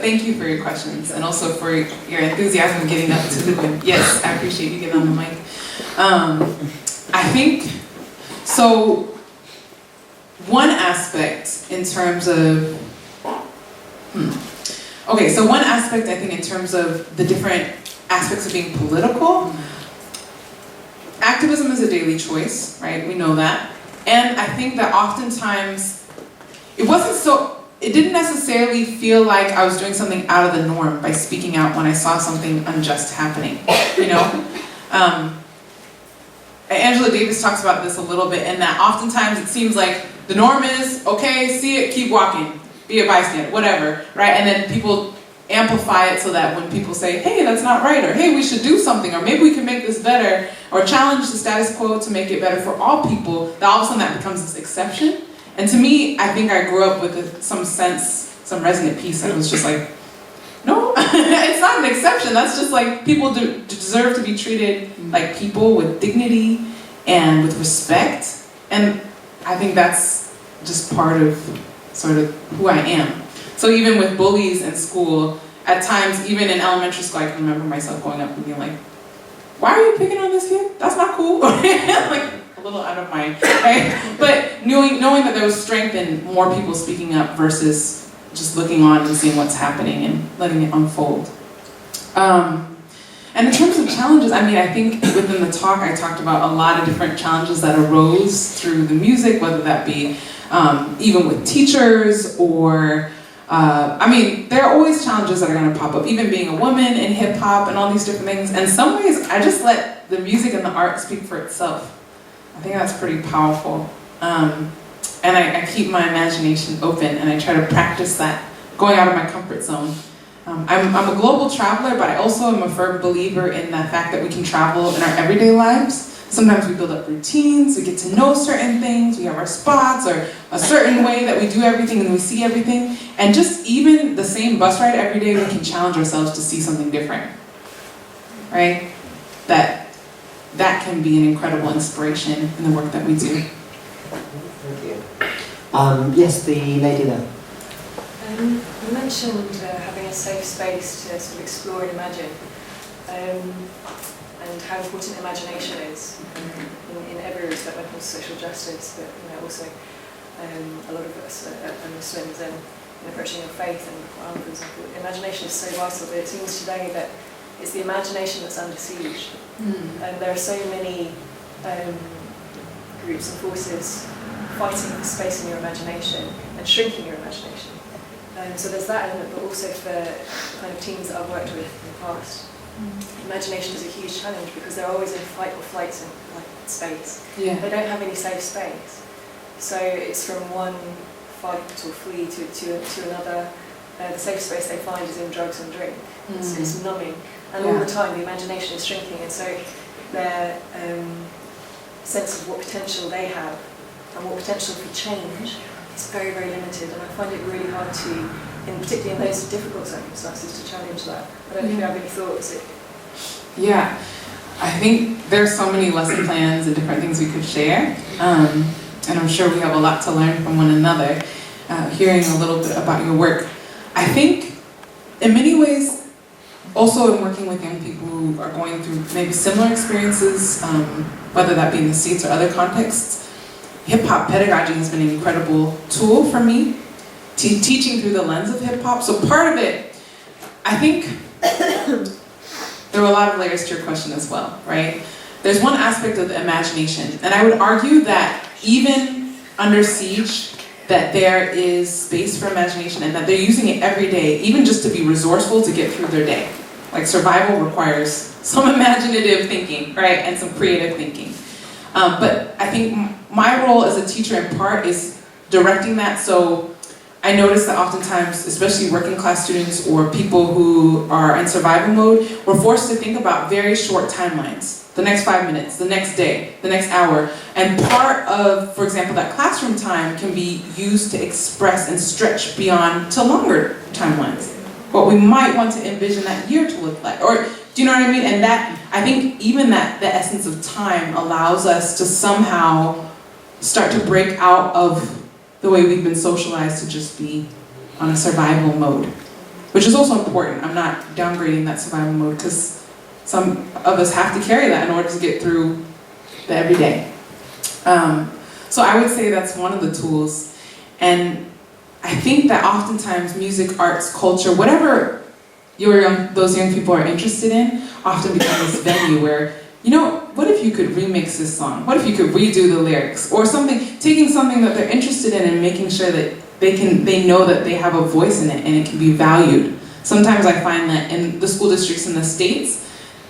Thank you for your questions and also for your enthusiasm getting up to the mic. Yes, I appreciate you getting on the mic. I think, so one aspect in terms of, okay, so one aspect I think in terms of the different aspects of being political, activism is a daily choice, right? We know that. And I think that oftentimes, it didn't necessarily feel like I was doing something out of the norm by speaking out when I saw something unjust happening, you know? Angela Davis talks about this a little bit, in that oftentimes it seems like the norm is, okay, see it, keep walking, be a bystander, whatever, right? And then people amplify it so that when people say, hey, that's not right, or hey, we should do something, or maybe we can make this better, or challenge the status quo to make it better for all people, that all of a sudden that becomes this exception. And to me, I think I grew up with some resonant piece that was just like, no, it's not an exception. That's just like, people deserve to be treated like people with dignity and with respect. And I think that's just part of sort of who I am. So even with bullies in school, at times, even in elementary school, I can remember myself going up and being like, why are you picking on this kid? That's not cool. Like, a little out of my, right? But knowing that there was strength in more people speaking up versus just looking on and seeing what's happening and letting it unfold. And in terms of challenges, I mean, I think within the talk, I talked about a lot of different challenges that arose through the music, whether that be even with teachers or, I mean, there are always challenges that are going to pop up, even being a woman in hip hop and all these different things. In some ways, I just let the music and the art speak for itself. I think that's pretty powerful. And I keep my imagination open and I try to practice that, going out of my comfort zone. I'm a global traveler, but I also am a firm believer in the fact that we can travel in our everyday lives. Sometimes we build up routines, we get to know certain things, we have our spots or a certain way that we do everything and we see everything. And just even the same bus ride every day, we can challenge ourselves to see something different, right? That can be an incredible inspiration in the work that we do. Thank you. Yes, the lady there. You mentioned having a safe space to sort of explore and imagine, and how important imagination is in every respect when it comes to social justice, but also a lot of us are Muslims, and approaching your faith and the Quran, for example, imagination is so vital, but it seems today that it's the imagination that's under siege. And there are so many groups and forces fighting for space in your imagination and shrinking your imagination. So there's that element, but also for kind of teams that I've worked with in the past, imagination is a huge challenge because they're always in fight or flight in space. Yeah. They don't have any safe space. So it's from one fight or flee to another. The safe space they find is in drugs and drink. It's numbing. And all the time the imagination is shrinking, and so their sense of what potential they have and what potential for change is very, very limited. And I find it really hard to, particularly in those difficult circumstances, to challenge that. I don't know if you have any thoughts. Yeah, I think there's so many lesson plans and different things we could share. And I'm sure we have a lot to learn from one another, hearing a little bit about your work. I think, in many ways, also in working with young people who are going through maybe similar experiences, whether that be in the States or other contexts, hip-hop pedagogy has been an incredible tool for me, teaching through the lens of hip-hop. So part of it, I think, there were a lot of layers to your question as well, right? There's one aspect of the imagination, and I would argue that even under siege, that there is space for imagination and that they're using it every day, even just to be resourceful to get through their day. Like survival requires some imaginative thinking, right? And some creative thinking. But I think my role as a teacher in part is directing that. So I notice that oftentimes, especially working class students or people who are in survival mode, we're forced to think about very short timelines. The next 5 minutes, the next day, the next hour. And part of, for example, that classroom time can be used to express and stretch beyond to longer timelines. What we might want to envision that year to look like. Or, do you know what I mean? And that, I think even that, the essence of time allows us to somehow start to break out of the way we've been socialized to just be on a survival mode, which is also important. I'm not downgrading that survival mode because some of us have to carry that in order to get through the everyday. So I would say that's one of the tools. And I think that oftentimes music, arts, culture, whatever those young people are interested in, often becomes this venue where, you know, what if you could remix this song? What if you could redo the lyrics? Or something, taking something that they're interested in and making sure that they know that they have a voice in it and it can be valued. Sometimes I find that in the school districts in the States,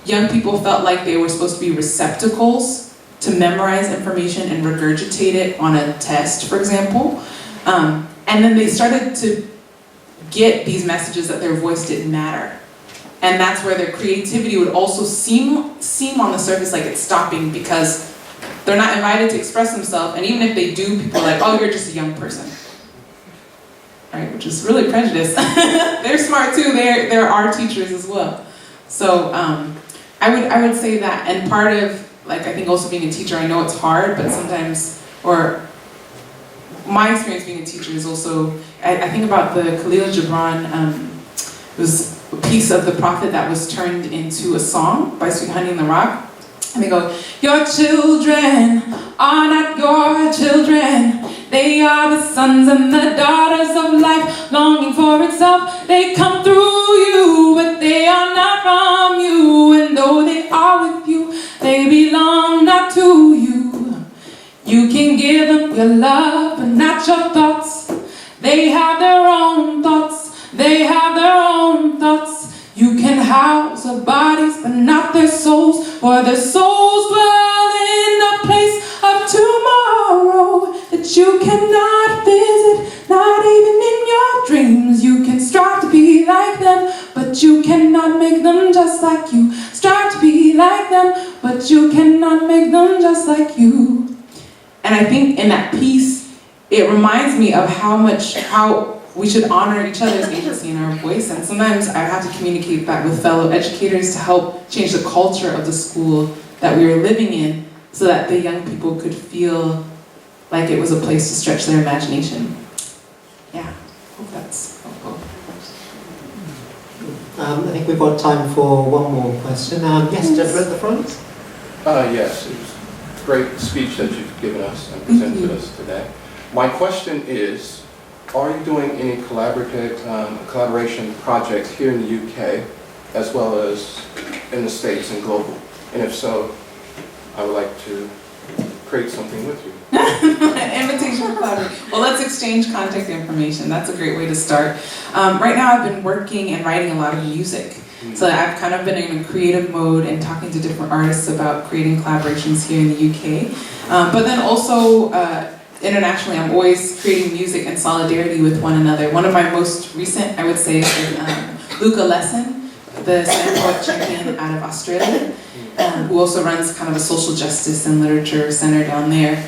young people felt like they were supposed to be receptacles to memorize information and regurgitate it on a test, for example. And then they started to get these messages that their voice didn't matter. And that's where their creativity would also seem on the surface like it's stopping because they're not invited to express themselves. And even if they do, people are like, oh, you're just a young person. Right? Which is really prejudice. They're smart too. There are teachers as well. So I would say that. And part of, like, I think also being a teacher, I know it's hard, but sometimes, or my experience being a teacher is also, I think about the Khalil Gibran, it was a piece of the Prophet that was turned into a song by Sweet Honey in the Rock. And they go, your children are not your children. They are the sons and the daughters of life, longing for itself. They come through you, but they are not from you. And though they are with you, they belong not to you. You can give them your love, but not your thoughts. They have their own thoughts. They have their own thoughts. You can house their bodies, but not their souls. For their souls dwell in a place of tomorrow that you cannot visit, not even in your dreams. You can strive to be like them, but you cannot make them just like you. Strive to be like them, but you cannot make them just like you. And I think in that piece, it reminds me of how we should honor each other's agency and our voice. And sometimes I have to communicate that with fellow educators to help change the culture of the school that we were living in so that the young people could feel like it was a place to stretch their imagination. Yeah, hope that's helpful. I think we've got time for one more question. Yes, gentleman at the front. Yes, it was a great speech that you've given us and presented to us today. My question is, are you doing any collaboration projects here in the UK as well as in the States and global? And if so, I would like to create something with you. Invitation for collaboration. Well, let's exchange contact information. That's a great way to start. Right now I've been working and writing a lot of music. So I've kind of been in a creative mode and talking to different artists about creating collaborations here in the UK. But then also internationally, I'm always creating music in solidarity with one another. One of my most recent, I would say, is Luca Lesson, the slam poet champion out of Australia, who also runs kind of a social justice and literature center down there.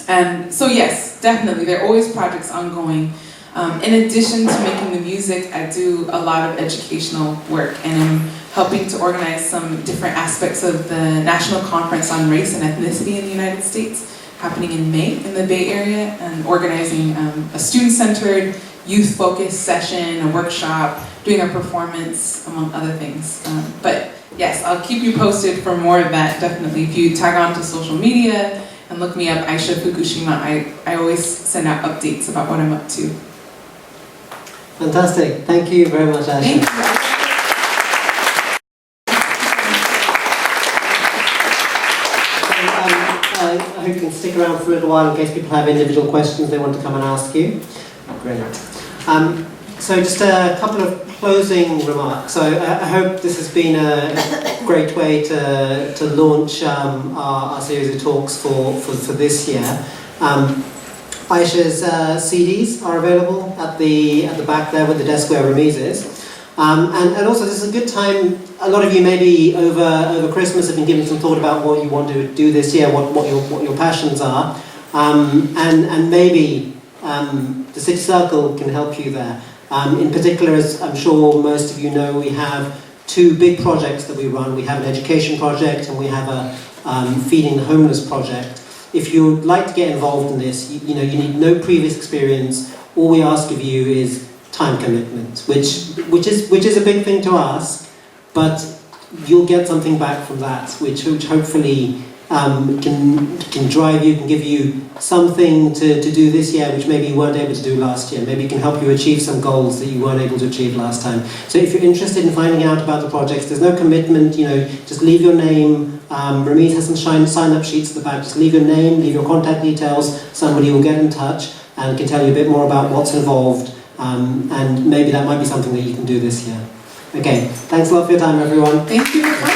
And so yes, definitely, there are always projects ongoing. In addition to making the music, I do a lot of educational work, and I'm helping to organize some different aspects of the National Conference on Race and Ethnicity in the United States, happening in May in the Bay Area, and organizing a student-centered, youth-focused session, a workshop, doing a performance, among other things. But yes, I'll keep you posted for more of that, definitely. If you tag on to social media and look me up, Aisha Fukushima, I always send out updates about what I'm up to. Fantastic. Thank you very much, Aisha. Thank you. I hope you can stick around for a little while in case people have individual questions they want to come and ask you. Great. So just a couple of closing remarks. So I hope this has been a great way to launch our series of talks for this year. Aisha's CDs are available at the back there with the desk where Ramiz is. And also this is a good time, a lot of you maybe over Christmas have been giving some thought about what you want to do this year, what your passions are, and maybe the City Circle can help you there. In particular, as I'm sure most of you know, we have two big projects that we run. We have an education project and we have a feeding the homeless project. If you'd like to get involved in this, you need no previous experience. All we ask of you is time commitment, which is a big thing to ask, but you'll get something back from that, which hopefully can drive you, can give you something to do this year, which maybe you weren't able to do last year. Maybe it can help you achieve some goals that you weren't able to achieve last time. So if you're interested in finding out about the projects, there's no commitment, just leave your name. Ramiz has some sign-up sheets at the back. Just leave your name, leave your contact details. Somebody will get in touch and can tell you a bit more about what's involved. And maybe that might be something that you can do this year. Okay, thanks a lot for your time, everyone. Thank you for coming.